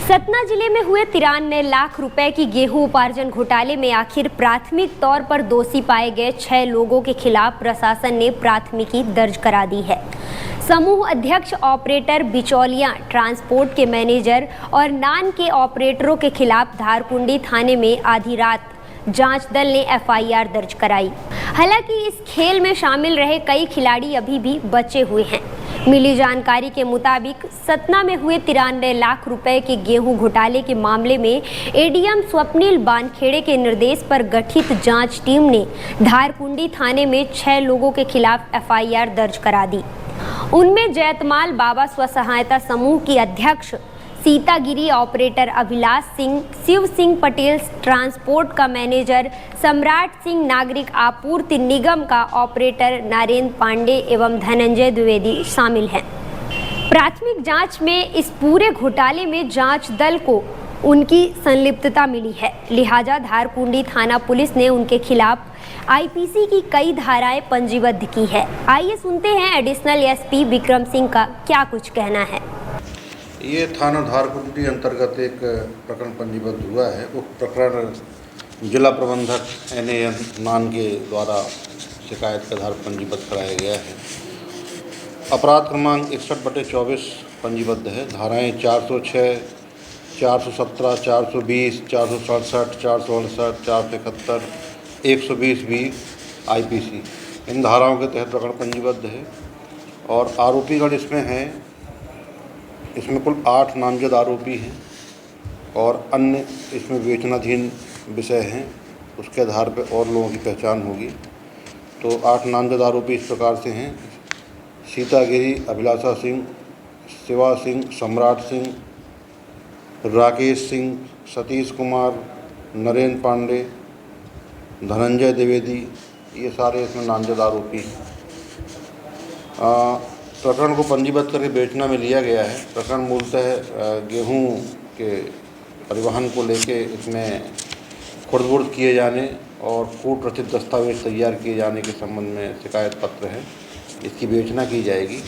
सतना जिले में हुए 93 लाख रुपए की गेहूं उपार्जन घोटाले में आखिर प्राथमिक तौर पर दोषी पाए गए 6 लोगों के खिलाफ प्रशासन ने प्राथमिकी दर्ज करा दी है। समूह अध्यक्ष, ऑपरेटर, बिचौलिया, ट्रांसपोर्ट के मैनेजर और नान के ऑपरेटरों के खिलाफ धारकुंडी थाने में आधी रात जांच दल ने एफआईआर दर्ज कराई। हालांकि इस खेल में शामिल रहे कई खिलाड़ी अभी भी बचे हुए हैं। मिली जानकारी के मुताबिक सतना में हुए 93 लाख रुपए के गेहूं घोटाले के मामले में एडीएम स्वप्निल बानखेड़े के निर्देश पर गठित जांच टीम ने धारकुंडी थाने में 6 लोगों के खिलाफ एफआईआर दर्ज करा दी। उनमें जैतमाल बाबा स्व सहायता समूह की अध्यक्ष सीतागिरी ऑपरेटर अभिलाष सिंह, शिव सिंह पटेल ट्रांसपोर्ट का मैनेजर, सम्राट सिंह नागरिक आपूर्ति निगम का ऑपरेटर नरेंद्र पांडे एवं धनंजय द्विवेदी शामिल हैं। प्राथमिक जांच में इस पूरे घोटाले में जांच दल को उनकी संलिप्तता मिली है, लिहाजा धारकुंडी थाना पुलिस ने उनके खिलाफ आईपीसी की कई धाराएं पंजीबद्ध की है। आइए सुनते हैं एडिशनल एसपी विक्रम सिंह का क्या कुछ कहना है। ये थाना धारकुंडी अंतर्गत एक प्रकरण पंजीबद्ध हुआ है। उक्त प्रकरण जिला प्रबंधक NAM नान के द्वारा शिकायत के आधार पंजीबद्ध कराया गया है। अपराध क्रमांक 61/24 पंजीबद्ध है। धाराएं 406, 417, 420, 467, 468, 471, 120B IPC, इन धाराओं के तहत प्रकरण पंजीबद्ध है। और आरोपीगण इसमें हैं, इसमें कुल 8 नामजद आरोपी हैं और अन्य इसमें विवेचनाधीन विषय हैं। उसके आधार पर और लोगों की पहचान होगी। तो 8 नामजद आरोपी इस प्रकार से हैं: सीतागिरी, अभिलाषा सिंह, शिवा सिंह, सम्राट सिंह, राकेश सिंह, सतीश कुमार, नरेंद्र पांडे, धनंजय द्विवेदी, ये सारे इसमें नामजद आरोपी हैं। प्रकरण को पंजीबद्ध करके बेचना में लिया गया है। प्रकरण मूलतः गेहूं के परिवहन को लेके इसमें खुर्द-बुर्द किए जाने और कूट रचित दस्तावेज तैयार किए जाने के संबंध में शिकायत पत्र है। इसकी विवेचना की जाएगी।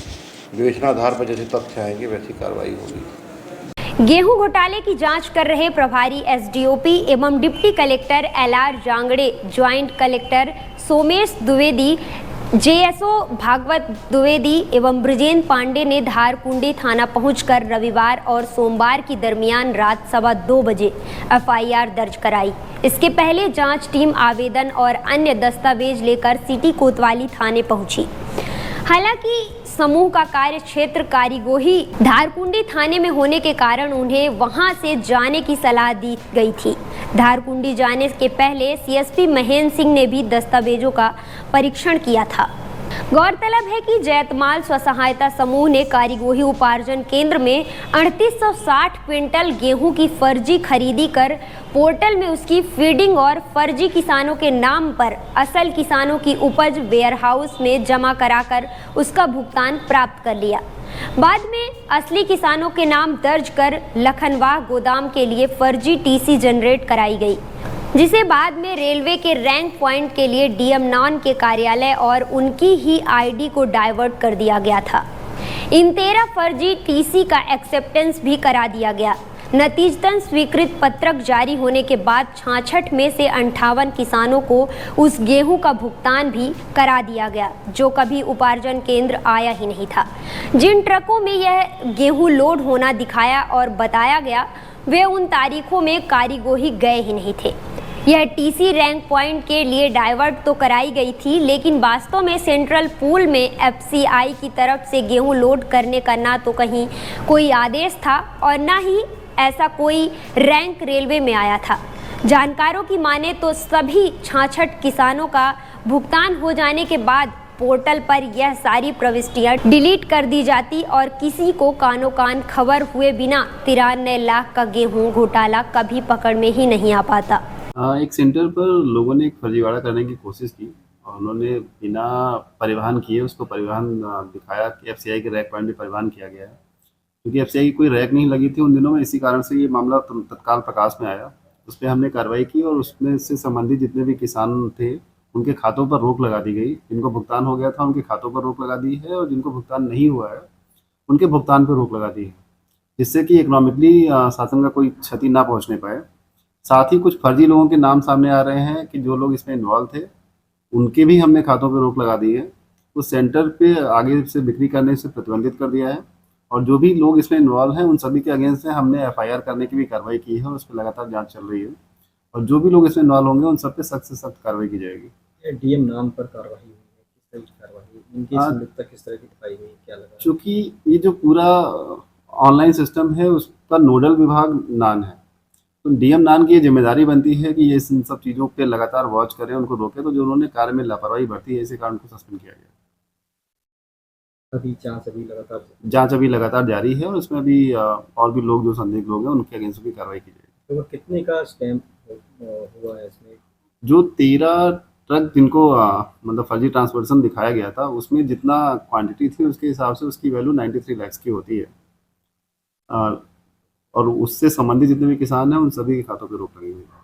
विवेचना आधार पर जैसे तथ्य आएंगे वैसी कार्रवाई होगी। गेहूं घोटाले की जांच कर रहे प्रभारी एसडीओपी एवं deputy collector LR Jangde, joint collector Somesh Dwivedi, JSO Bhagwat Dwivedi एवं ब्रजेंद्र पांडे ने धारकुंडी थाना पहुंचकर रविवार और सोमवार की दरमियान रात 2:15 बजे एफआईआर दर्ज कराई। इसके पहले जांच टीम आवेदन और अन्य दस्तावेज लेकर सिटी कोतवाली थाने पहुंची। हालांकि समूह का कार्य क्षेत्र कारीगोही धारकुंडी थाने में होने के कारण उन्हें वहां से जाने की सलाह दी गई थी। धारकुंडी जाने के पहले सीएसपी महेंद्र सिंह ने भी दस्तावेजों का परीक्षण किया था। गौरतलब है कि जैतमाल स्व सहायता समूह ने कारीगोही उपार्जन केंद्र में 3860 क्विंटल गेहूं की फर्जी खरीदी कर पोर्टल में उसकी फीडिंग और फर्जी किसानों के नाम पर असल किसानों की उपज वेयरहाउस में जमा कराकर उसका भुगतान प्राप्त कर लिया। बाद में असली किसानों के नाम दर्ज कर लखनवाह गोदाम के लिए फर्जी टीसी जनरेट कराई गई, जिसे बाद में रेलवे के रैंक पॉइंट के लिए डीएम नान के कार्यालय और उनकी ही आईडी को डाइवर्ट कर दिया गया था। इन 13 फर्जी टीसी का एक्सेप्टेंस भी करा दिया गया। नतीजतन स्वीकृत पत्रक जारी होने के बाद 66 में से 58 किसानों को उस गेहूं का भुगतान भी करा दिया गया, जो कभी उपार्जन केंद्र आया ही नहीं था। जिन ट्रकों में यह गेहूं लोड होना दिखाया और बताया गया, वे उन तारीखों में कारीगोही गए ही नहीं थे। यह टीसी रैंक पॉइंट के लिए डाइवर्ट तो कराई गई थी, लेकिन वास्तव में सेंट्रल पूल में एफसीआई की तरफ से गेहूं लोड करने का ना तो कहीं कोई आदेश था और ना ही ऐसा कोई रैंक रेलवे में आया था। जानकारों की माने तो सभी 66 किसानों का भुगतान हो जाने के बाद पोर्टल पर यह सारी प्रविष्टियां डिलीट कर दी जाती और किसी को कानो कान खबर हुए बिना 93 लाख का गेहूं घोटाला कभी पकड़ में ही नहीं आ पाता। एक सेंटर पर लोगों ने एक फर्जीवाड़ा करने की कोशिश की और उन्होंने बिना परिवहन किए उसको परिवहन दिखाया कि एफसीआई के रैक पॉइंट में परिवहन किया गया है। क्योंकि एफसीआई की कोई रैक नहीं लगी थी उन दिनों में, इसी कारण से ये मामला तत्काल प्रकाश में आया। उस पर हमने कार्रवाई की और उसमें से संबंधित जितने भी किसान थे उनके खातों पर रोक लगा दी गई। जिनको भुगतान हो गया था उनके खातों पर रोक लगा दी है और जिनको भुगतान नहीं हुआ है उनके भुगतान पर रोक लगा दी है। जिससे कि इकोनॉमिकली शासन का कोई क्षति ना पहुंचने पाए। साथ ही कुछ फर्जी लोगों के नाम सामने आ रहे हैं कि जो लोग इसमें इन्वॉल्व थे उनके भी हमने खातों पर रोक लगा दी है। उस सेंटर पे आगे से बिक्री करने से प्रतिबंधित कर दिया है और जो भी लोग इसमें इन्वॉल्व हैं उन सभी के अगेंस्ट में हमने एफआईआर करने की भी कार्रवाई की है और उस पर लगातार जांच चल रही है और जो भी लोग इसमें इन्वॉल्व होंगे उन सब पे सख्त से सख्त कार्रवाई की जाएगी। डीएम नाम पर कार्रवाई हुई है, किस तरह की कार्रवाई हुई, इनकी हाँ। संलिप्तता किस तरह की दिखाई गई, क्या लगा? चूँकि ये जो पूरा ऑनलाइन सिस्टम है उसका नोडल विभाग नान है, तो डीएम नान की ये जिम्मेदारी बनती है कि ये इन सब चीज़ों पे लगातार वॉच करें, उनको रोकें। तो जो उन्होंने कार्य में लापरवाही बरती है इसी कारण उनको सस्पेंड किया गया। अभी जांच अभी लगातार जारी है और उसमें अभी और भी लोग जो संदिग्ध लोग हैं उनके अगेंस्ट भी कार्रवाई की जाएगी। तो कितने का स्टैम्प हुआ है इसमें? जो 13 ट्रक जिनको मतलब फर्जी ट्रांसपोर्टेशन दिखाया गया था उसमें जितना क्वांटिटी थी उसके हिसाब से उसकी वैल्यू 93 लाख की होती है। और उससे संबंधित जितने भी किसान हैं उन सभी के खातों पर रोक लगी हुई है।